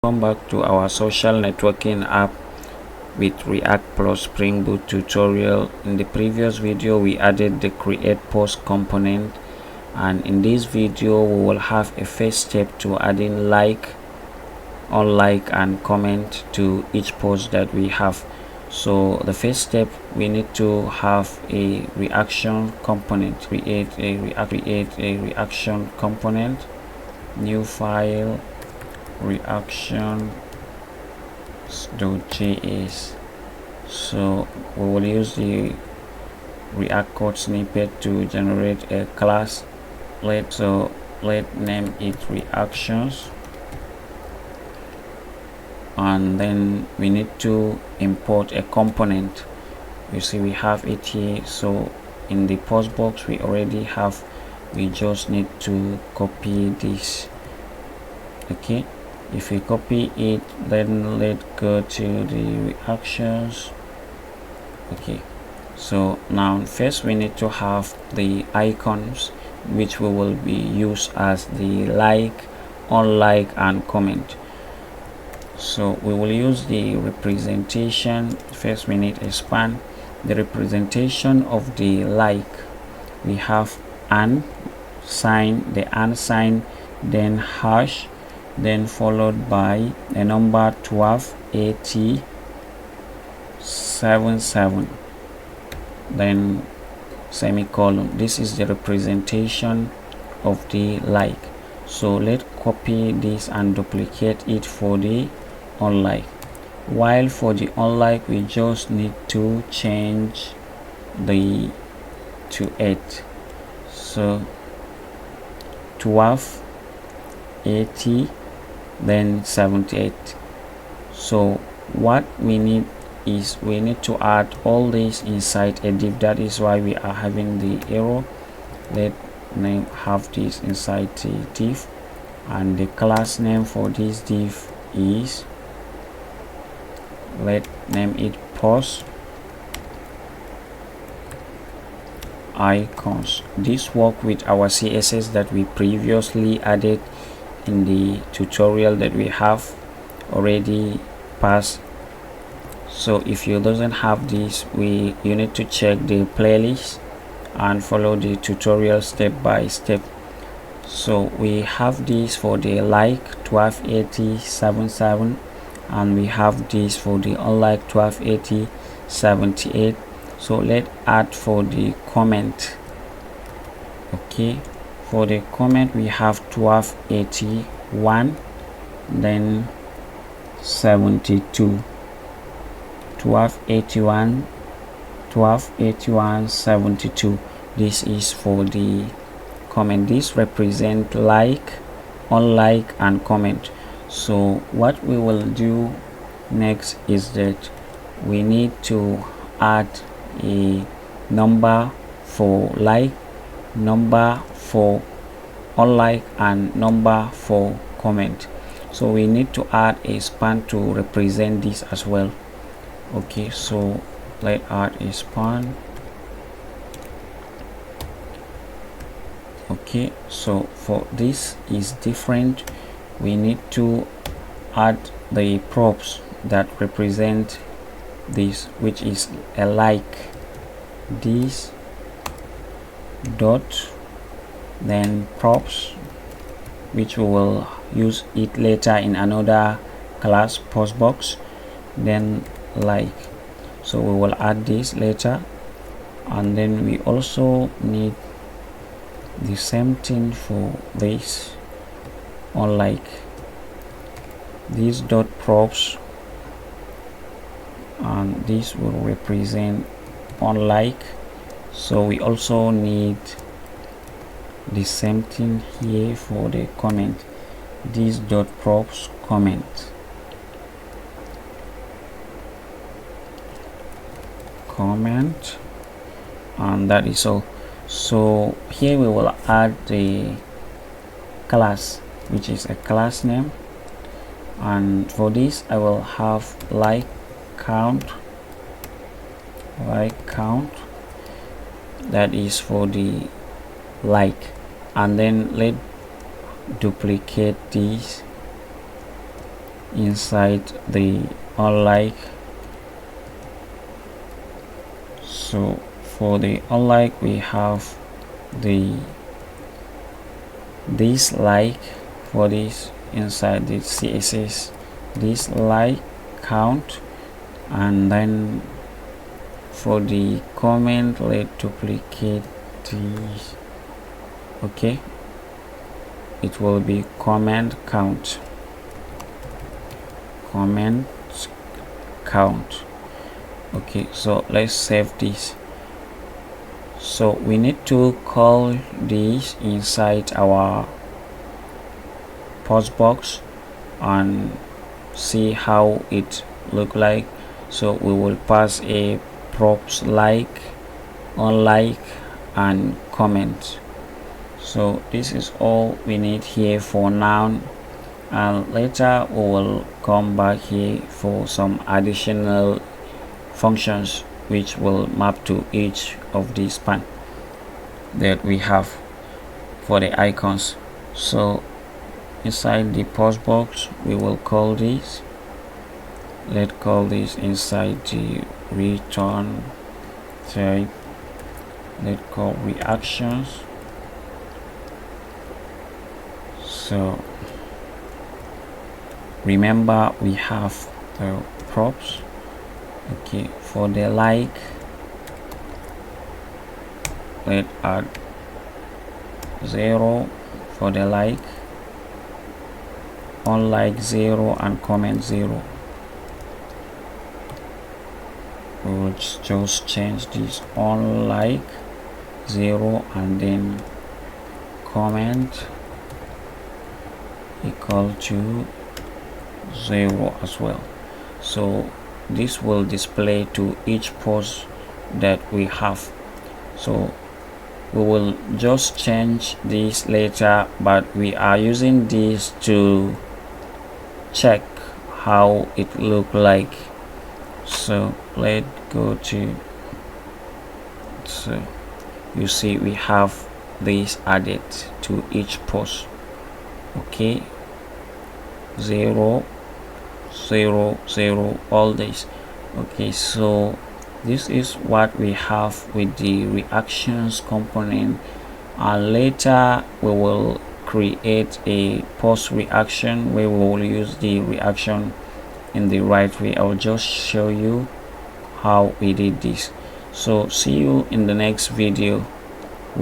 Welcome back to our social networking app with React plus Spring Boot tutorial. In the previous video we added the create post component, and in this video we will have a first step to adding like, unlike and comment to each post that we have. So the first step, we need to have a reaction component. Create a reaction component, new file, reaction.js. so we will use the React code snippet to generate a class. Let's name it reactions, and then we need to import a component. You see we have it here. So in the post box we already have, we just need to copy this. Okay, if we copy it, then let's go to the reactions. Okay, so now first we need to have the icons which we will be used as the like, unlike and comment. So we will use the representation. First we need a span. The representation of the like, we have an sign, the and sign, then hash, then followed by a number 128077, then semicolon. This is the representation of the like. So let's copy this and duplicate it for the unlike. While for the unlike we just need to change the to 8. So 1280 then 78. So what we need is we need to add all this inside a div. That is why we are having the error. Let name have this inside the div, and the class name for this div is, let name it post icons. This work with our CSS that we previously added in the tutorial that we have already passed. So if you doesn't have this, you need to check the playlist and follow the tutorial step by step. So we have this for the like 128077, and we have this for the unlike 128078. So let's add for the comment. Okay, for the comment we have 1281 then 72, 1281 72. This is for the comment. This represent like, unlike and comment. So what we will do next is that we need to add a number for like, number for unlike and number for comment. So we need to add a span to represent this as well. Okay, so let's add a span. Okay, so for this is different, we need to add the props that represent this, which is a like, this dot, then props, which we will use it later in another class post box, then like. So we will add this later, and then we also need the same thing for this unlike, this dot props, and this will represent unlike. So we also need the same thing here for the comment, this dot props comment, and that is all. So here we will add the class, which is a class name, and for this I will have like count, that is for the like, and then let duplicate this inside the unlike. So for the unlike, we have this like for this inside the CSS, this like count, and then for the comment, let's duplicate this. Okay, it will be comment count. Okay, so let's save this. So we need to call this inside our post box and see how it look like. So we will pass a props like, unlike, and comment. So this is all we need here for now, and later we will come back here for some additional functions which will map to each of the span that we have for the icons. So inside the post box, we will call this, let's call this inside the return type, let's call reactions. So remember we have the props. Okay, for the like, let's add 0 for the like, unlike 0, and comment 0. We will just change this unlike 0 and then comment equal to 0 as well. So this will display to each post that we have. So we will just change this later, but we are using this to check how it look like. So let's go to, so you see we have this added to each post. Okay, 0 0 0, all this. Okay, so this is what we have with the reactions component, and later we will create a post reaction where we will use the reaction in the right way. I will just show you how we did this. So see you in the next video.